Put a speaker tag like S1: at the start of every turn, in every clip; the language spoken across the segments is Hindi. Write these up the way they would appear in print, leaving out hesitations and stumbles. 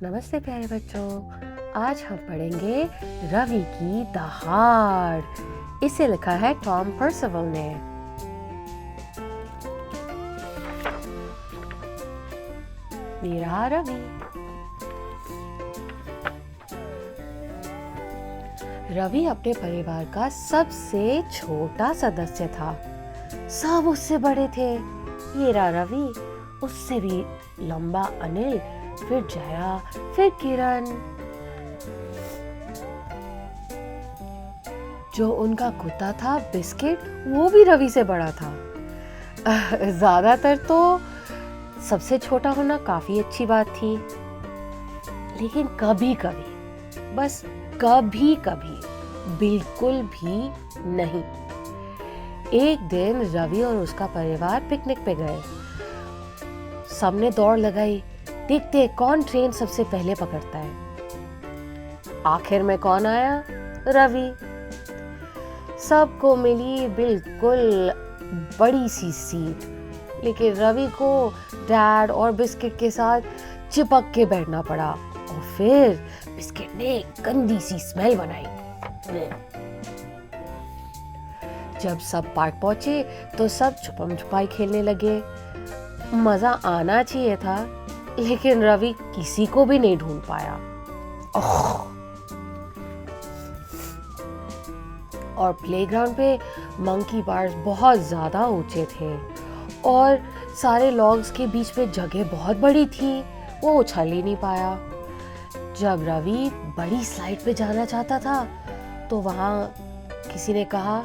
S1: नमस्ते प्यारे बच्चों। आज हम पढ़ेंगे रवि की दहाड़। इसे लिखा है टॉम पर्सिवल ने। ये रहा रवि। रवि अपने परिवार का सबसे छोटा सदस्य था। सब उससे बड़े थे। ये रहा रवि, उससे भी लंबा अनिल, फिर जया, फिर किरण। जो उनका कुत्ता था बिस्किट, वो भी रवि से बड़ा था। ज्यादातर तो सबसे छोटा होना काफी अच्छी बात थी, लेकिन कभी कभी, बस कभी कभी, बिल्कुल भी नहीं। एक दिन रवि और उसका परिवार पिकनिक पे गए। सबने दौड़ लगाई, देखते कौन ट्रेन सबसे पहले पकड़ता है। आखिर में कौन आया? रवि। सबको मिली बिल्कुल बड़ी सी सीट, लेकिन रवि को डैड और बिस्किट के साथ चिपक के बैठना पड़ा। और फिर बिस्किट ने गंदी सी स्मेल बनाई। जब सब पार्क पहुंचे तो सब छुपम छुपाई खेलने लगे। मजा आना चाहिए था, लेकिन रवि किसी को भी नहीं ढूंढ पाया। और प्लेग्राउंड पे मंकी बार्स बहुत ज्यादा ऊंचे थे और सारे लॉग्स के बीच में जगह बहुत बड़ी थी, वो उछल ही नहीं पाया। जब रवि बड़ी स्लाइड पे जाना चाहता था तो वहां किसी ने कहा,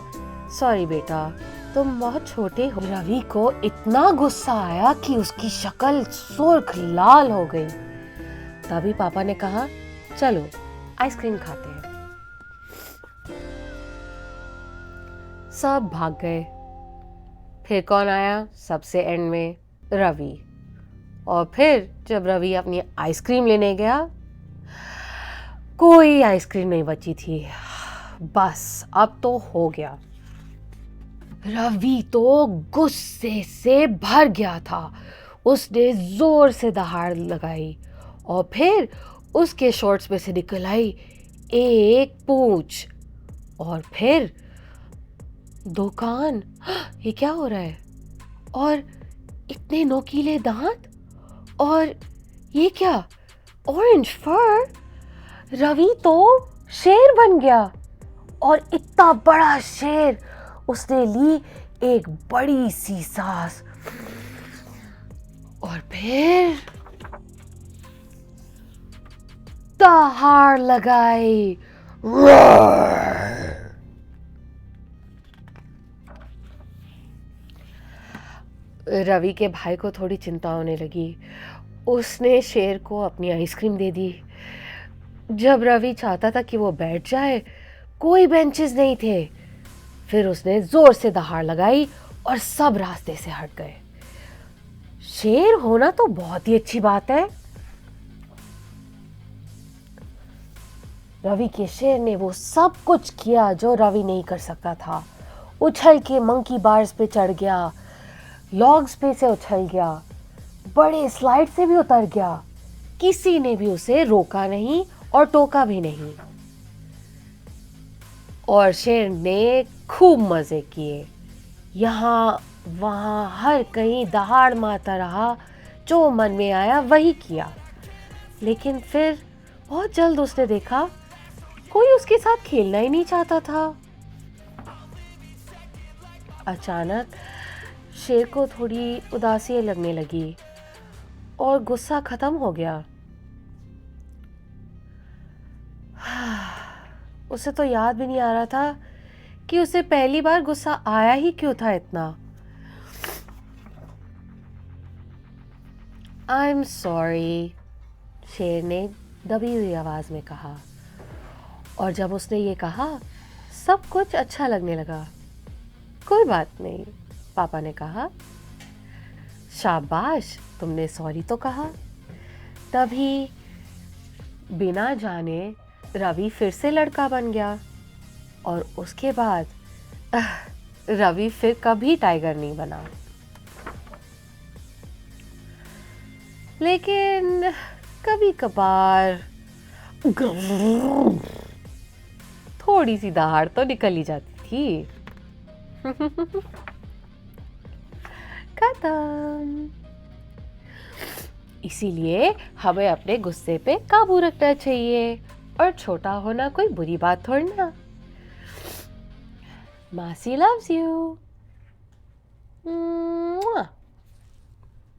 S1: सॉरी बेटा, तुम बहुत छोटे हो। रवि को इतना गुस्सा आया कि उसकी शक्ल सुर्ख लाल हो गई। तभी पापा ने कहा, चलो आइसक्रीम खाते हैं। सब भाग गए। फिर कौन आया सबसे एंड में? रवि। और फिर जब रवि अपनी आइसक्रीम लेने गया, कोई आइसक्रीम नहीं बची थी। बस अब तो हो गया। रवि तो गुस्से से भर गया था। उसने जोर से दहाड़ लगाई और फिर उसके शॉर्ट्स में से निकल आई एक पूंछ और फिर दो कान। ये क्या हो रहा है? और इतने नोकीले दांत, और ये क्या? ऑरेंज फर। रवि तो शेर बन गया। और इतना बड़ा शेर, उसने ली एक बड़ी सी सांस और फिर दहाड़ लगाई। रवि के भाई को थोड़ी चिंता होने लगी। उसने शेर को अपनी आइसक्रीम दे दी। जब रवि चाहता था कि वो बैठ जाए, कोई बेंचेस नहीं थे। फिर उसने जोर से दहाड़ लगाई और सब रास्ते से हट गए। शेर होना तो बहुत ही अच्छी बात है। रवि के शेर ने वो सब कुछ किया जो रवि नहीं कर सकता था। उछल के मंकी बार्स पे चढ़ गया, लॉग्स पे से उछल गया, बड़े स्लाइड से भी उतर गया। किसी ने भी उसे रोका नहीं और टोका भी नहीं। और शेर ने खूब मजे किए। यहाँ वहां हर कहीं दहाड़ मारता रहा, जो मन में आया वही किया। लेकिन फिर बहुत जल्द उसने देखा कोई उसके साथ खेलना ही नहीं चाहता था। अचानक शेर को थोड़ी उदासी लगने लगी और गुस्सा खत्म हो गया। उसे तो याद भी नहीं आ रहा था कि उसे पहली बार गुस्सा आया ही क्यों था इतना। आई एम सॉरी, शेर ने दबी हुई आवाज में कहा। और जब उसने ये कहा, सब कुछ अच्छा लगने लगा। कोई बात नहीं, पापा ने कहा। शाबाश, तुमने सॉरी तो कहा। तभी बिना जाने रवि फिर से लड़का बन गया। और उसके बाद रवि फिर कभी टाइगर नहीं बना। लेकिन कभी कभार थोड़ी सी दहाड़ तो निकल ही जाती थी। खत्म। इसीलिए हमें अपने गुस्से पे काबू रखना चाहिए और छोटा होना कोई बुरी बात थोड़ी ना। मासी loves you. Mwah.